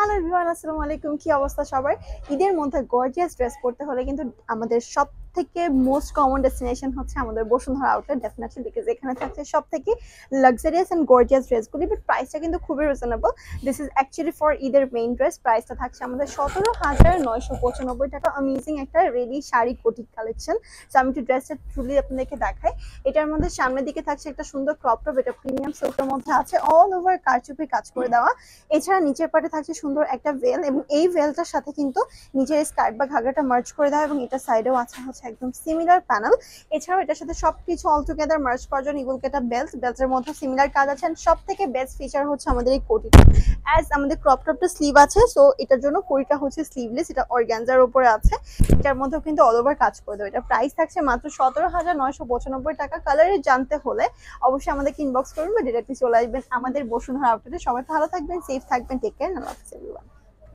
Hello everyone, আসসালামু আলাইকুম। কি অবস্থা সবার? ঈদের মধ্যে গর্জিয়াস ড্রেস পরতে হলে কিন্তু আমাদের সব থেকে মোস্ট কমন ডেস্টিনেশন হচ্ছে আমাদের বসুন্ধরা আউটলেট, ডেফিনেটলি, বিকজ এখানে থাকছে সব থেকে লাক্সারিয়াস অ্যান্ড গর্জিয়াস ড্রেসগুলি। বাট প্রাইসটা কিন্তু খুবই reasonable. This is actually for ঈদের মেইন ড্রেস। প্রাইসটা থাকছে আমাদের 17,995 টাকা। অ্যামেজিং একটা রেডি শাড়ি কোটি কালেকশন। সো আমি একটু ড্রেসটা ট্রুলি আপনাদেরকে দেখাই। এটার মধ্যে সামনের দিকে থাকছে একটা সুন্দর ক্রপ টপ, এটা প্রিমিয়াম সিল্কের মধ্যে আছে, অল ওভার কারচুপি কাজ করে দেওয়া। এছাড়া নিচের পাটে থাকছে সুন্দর একটা ভেল, এবং এই ভেলটার সাথে কিন্তু নিচের স্কার্ট বা ঘাগরাটা মার্চ করে দেওয়া, এবং এটা সাইডেও আছে হচ্ছে একদম সিমিলার প্যানেল। এছাড়াও এটার সাথে সবকিছু অল টুগেদার মার্চ করার জন্য ইগুলকে একটা বেল্টের মধ্যে সিমিলার কাজ আছে। সব থেকে বেস্ট ফিচার হচ্ছে আমাদের এই কোটিটা, অ্যাজ আমাদের ক্রপ টপটা স্লিভ আছে, সো এটার জন্য কোটিটা হচ্ছে স্লিভলেস, এটা অর্গানজার উপরে আছে। এটার মধ্যেও কিন্তু অল ওভার কাজ করে দেবে। এটা প্রাইস থাকছে মাত্র 17,995 টাকা। কালারে জানতে হলে অবশ্যই আমাদেরকে ইনবক্স করবেন বা ডিরেক্টলি চলে আসবেন আমাদের বসুন্ধরা আউটলেটে। সবাই ভালো থাকবেন, সেফ থাকবেন, টেক কেয়ার, আল্লাহ হাফেজ এভরিওয়ান।